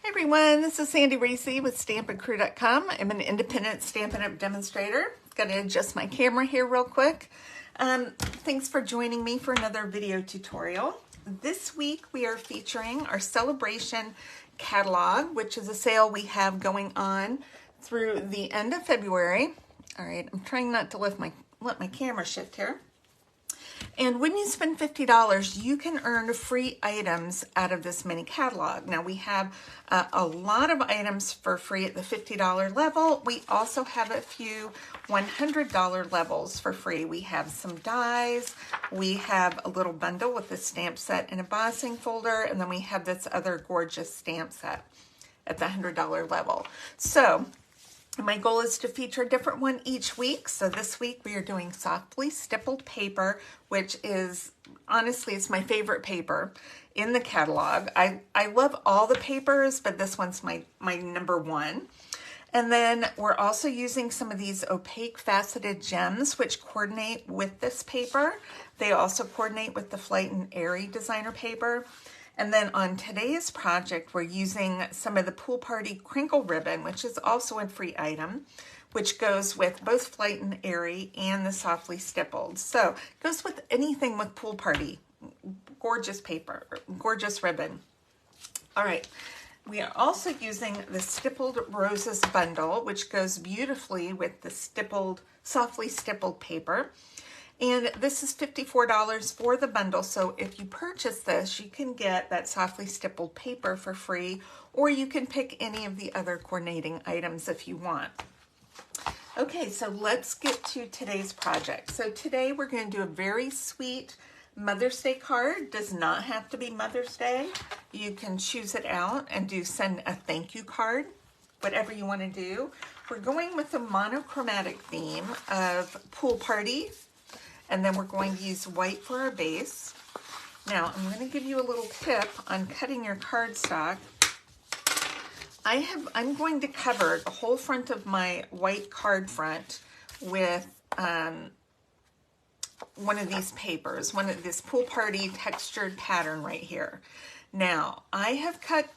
Hi everyone, this is Sandy Racy with StampandCrew.com. I'm an independent Stampin' Up! Demonstrator. Got to adjust my camera here real quick. Thanks for joining me for another video tutorial. This week we are featuring our sale-a-bration catalog, which is a sale we have going on through the end of February. All right, I'm trying not to let my camera shift here. And when you spend $50, you can earn free items out of this mini catalog. Now we have a lot of items for free at the $50 level. We also have a few $100 levels for free. We have some dies, we have a little bundle with the stamp set and embossing folder, and then we have this other gorgeous stamp set at the $100 level. So my goal is to feature a different one each week. So this week we are doing softly stippled paper, which is, honestly, it's my favorite paper in the catalog. I love all the papers, but this one's my number one. And then we're also using some of these opaque faceted gems, which coordinate with this paper. They also coordinate with the Flight and Airy designer paper. And then on today's project, we're using some of the Pool Party crinkle ribbon, which is also a free item, which goes with both Flight and Airy and the softly stippled. So it goes with anything with Pool Party. Gorgeous paper, gorgeous ribbon. All right, we are also using the Stippled Roses bundle, which goes beautifully with the stippled, softly stippled paper. And this is $54 for the bundle, so if you purchase this, you can get that softly stippled paper for free, or you can pick any of the other coordinating items if you want. Okay, so let's get to today's project. So today we're going to do a very sweet Mother's Day card. Does not have to be Mother's Day. You can choose it out and send a thank you card, whatever you want to do. We're going with a monochromatic theme of Pool Party. And then we're going to use white for our base. Now, I'm going to give you a little tip on cutting your cardstock. I'm going to cover the whole front of my white card front with one of these papers, this Pool Party textured pattern right here. Now, I have cut,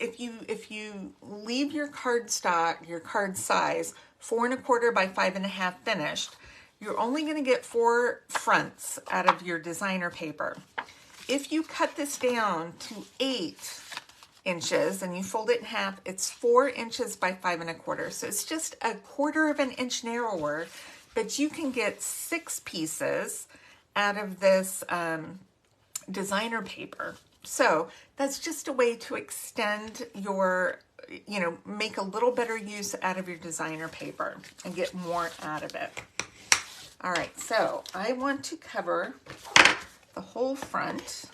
if you leave your cardstock, your card size, 4 1/4 by 5 1/2 finished, you're only going to get 4 fronts out of your designer paper. If you cut this down to 8 inches and you fold it in half, it's 4 inches by 5 1/4. So it's just 1/4 of an inch narrower, but you can get 6 pieces out of this designer paper. So that's just a way to extend your, make a little better use out of your designer paper and get more out of it. All right, so I want to cover the whole front.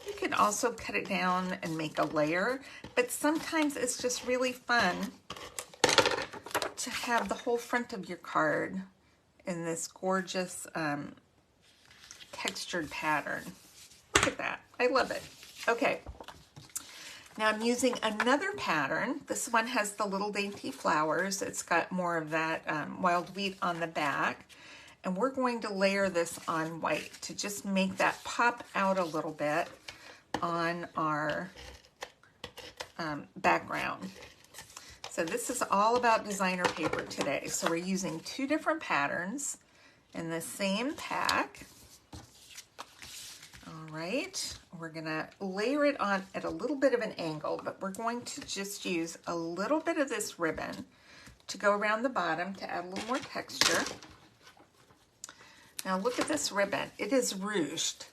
You can also cut it down and make a layer, but sometimes it's just really fun to have the whole front of your card in this gorgeous textured pattern. Look at that, I love it. Okay. Now I'm using another pattern. This one has the little dainty flowers. It's got more of that wild wheat on the back. And we're going to layer this on white to just make that pop out a little bit on our background. So this is all about designer paper today. So we're using 2 different patterns in the same pack. All right, we're gonna layer it on at a little bit of an angle, but we're going to just use a little bit of this ribbon to go around the bottom to add a little more texture. Now look at this ribbon. It is ruched.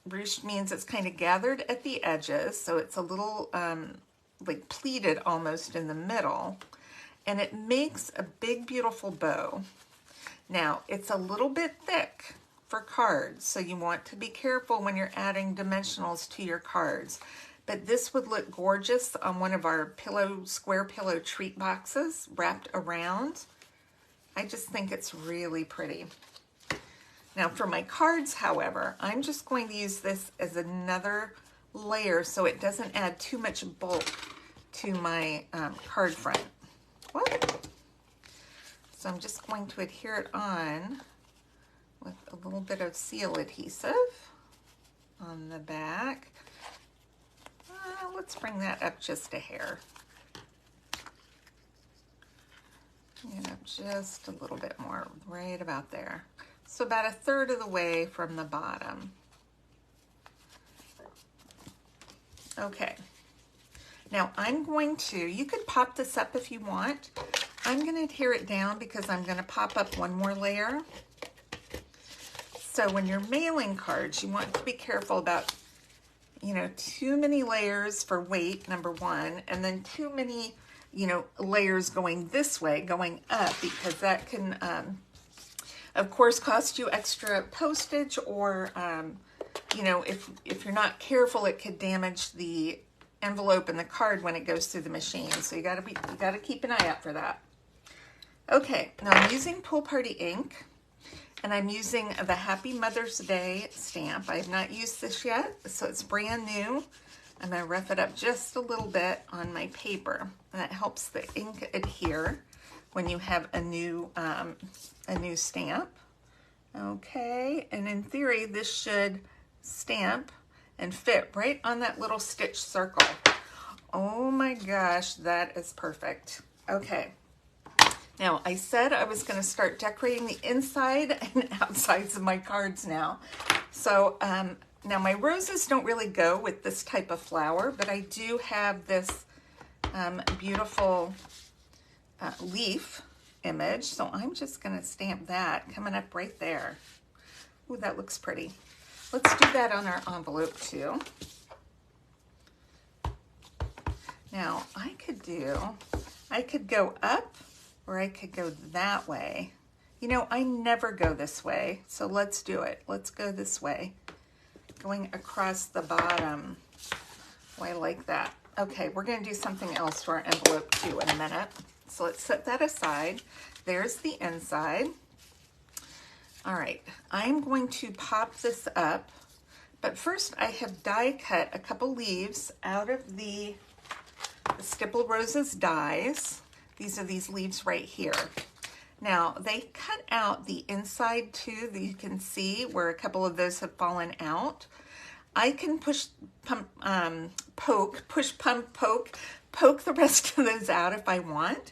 Ruched means it's kind of gathered at the edges, so it's a little like pleated almost in the middle, and it makes a big, beautiful bow. Now, it's a little bit thick for cards, so you want to be careful when you're adding dimensionals to your cards. But this would look gorgeous on one of our square pillow treat boxes wrapped around. I just think it's really pretty. Now for my cards, however, I'm just going to use this as another layer so it doesn't add too much bulk to my card front. What? So I'm just going to adhere it on with a little bit of seal adhesive. on the back. Let's bring that up just a hair. Just a little bit more, right about there. So about 1/3 of the way from the bottom. Okay. Now I'm going to, you could pop this up if you want. I'm going to adhere it down because I'm going to pop up one more layer. So when you're mailing cards, you want to be careful about, you know, too many layers for weight, number one, and then too many, you know, layers going this way, going up, because that can, of course, cost you extra postage, or, you know, if you're not careful, it could damage the envelope and the card when it goes through the machine. So you gotta keep an eye out for that. Okay, now I'm using Pool Party ink, and I'm using the Happy Mother's Day stamp. I have not used this yet, so it's brand new. I'm gonna rough it up just a little bit on my paper, and that helps the ink adhere when you have a new stamp. Okay, and in theory, this should stamp and fit right on that little stitch circle. Oh my gosh, that is perfect. Okay. Now, I said I was going to start decorating the inside and outsides of my cards now. So now my roses don't really go with this type of flower, but I do have this beautiful leaf image. So I'm just going to stamp that coming up right there. Ooh, that looks pretty. Let's do that on our envelope too. Now I could go up, or I could go that way. You know, I never go this way, so let's do it. Let's go this way, going across the bottom. Oh, I like that. Okay, we're gonna do something else to our envelope too in a minute. So let's set that aside. There's the inside. All right, I'm going to pop this up, but first I have die cut a couple leaves out of the Stippled Roses dies. These are these leaves right here. Now, they cut out the inside too, that you can see where a couple of those have fallen out. I can poke the rest of those out if I want,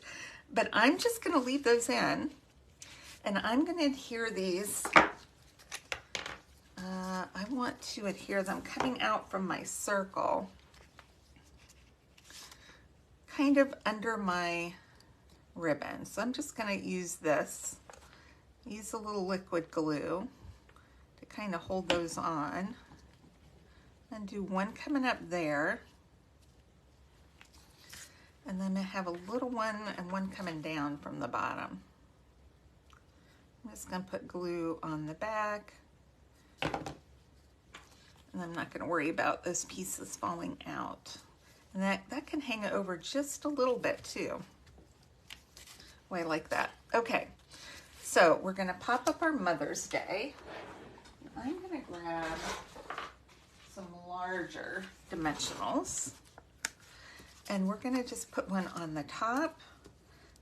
but I'm just gonna leave those in, and I'm gonna adhere these. I want to adhere them coming out from my circle, kind of under my ribbon. So I'm just going to use this, use a little liquid glue to kind of hold those on, and do one coming up there, and then I have a little one and one coming down from the bottom. I'm just going to put glue on the back, and I'm not going to worry about those pieces falling out. And that can hang over just a little bit too. Oh, I like that. Okay, so we're gonna pop up our Mother's Day. I'm gonna grab some larger dimensionals, and we're gonna just put one on the top,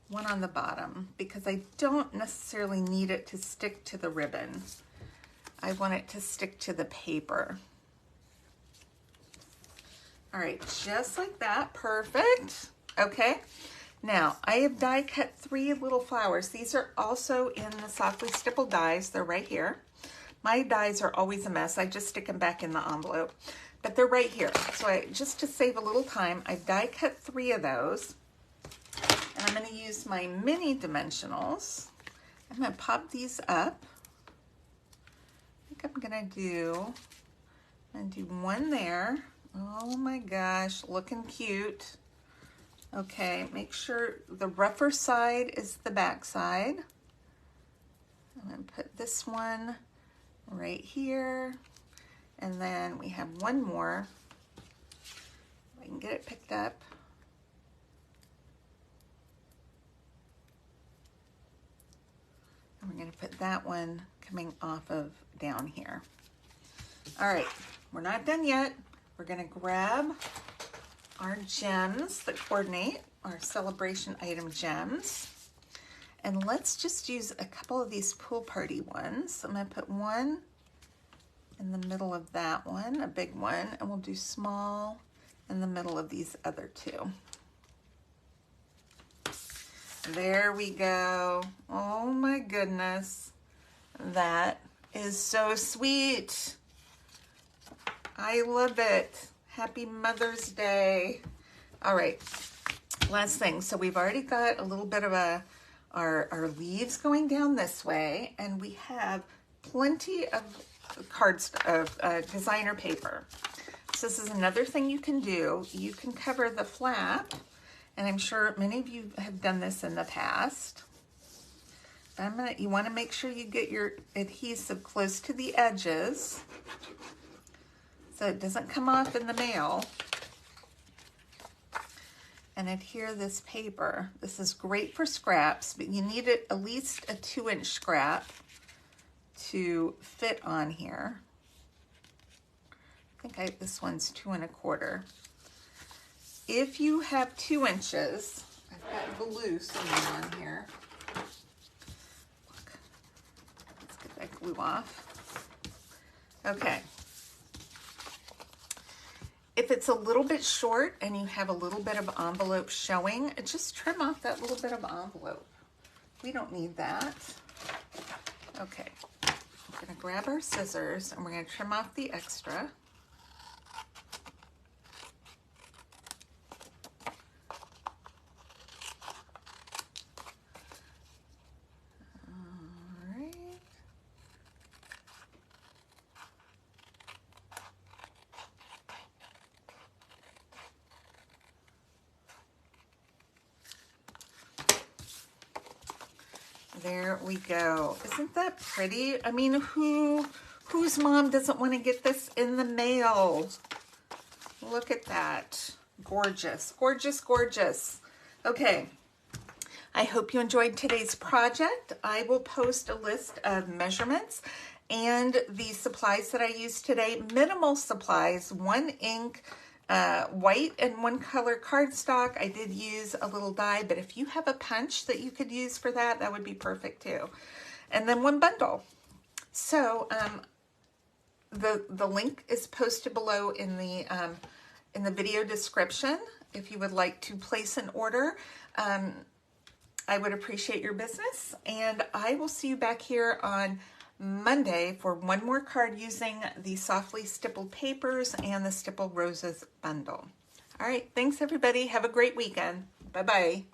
one on the bottom, because I don't necessarily need it to stick to the ribbon. I want it to stick to the paper. All right, just like that, perfect. Okay, now I have die cut 3 little flowers. These are also in the Softly Stippled dies. They're right here. My dies are always a mess. I just stick them back in the envelope, but they're right here. So just to save a little time, I've die cut 3 of those, and I'm gonna use my mini dimensionals. I'm gonna pop these up. I think I'm gonna do one there. Oh my gosh, looking cute. Okay, make sure the rougher side is the back side. I'm gonna put this one right here, and then we have one more. I can get it picked up. And we're gonna put that one coming off of down here. All right, we're not done yet. We're gonna grab our gems that coordinate, our celebration item gems. And let's just use a couple of these Pool Party ones. I'm gonna put one in the middle of that one, a big one, and we'll do small in the middle of these other two. There we go. Oh my goodness. That is so sweet. I love it. Happy Mother's Day. All right, last thing. So we've already got a little bit of our leaves going down this way, and we have plenty of designer paper. So this is another thing you can do. You can cover the flap, and I'm sure many of you have done this in the past. But you want to make sure you get your adhesive close to the edges so it doesn't come off in the mail. And adhere this paper. This is great for scraps, but you need it at least a 2-inch scrap to fit on here. I think this one's 2 1/4. If you have 2 inches, I've got glue somewhere on here. Look, let's get that glue off. Okay. If it's a little bit short and you have a little bit of envelope showing, just trim off that little bit of envelope. We don't need that. Okay, we're gonna grab our scissors and we're gonna trim off the extra. There we go. Isn't that pretty? I mean, whose mom doesn't want to get this in the mail? Look at that. Gorgeous, gorgeous, gorgeous. Okay. I hope you enjoyed today's project. I will post a list of measurements and the supplies that I used today. Minimal supplies, 1 ink, white and 1 color cardstock. I did use a little die, but if you have a punch that you could use for that, that would be perfect too. And then 1 bundle. So the link is posted below in the video description if you would like to place an order. I would appreciate your business, and I will see you back here on Monday for 1 more card using the softly stippled papers and the Stippled Roses bundle. All right, thanks everybody. Have a great weekend. Bye-bye.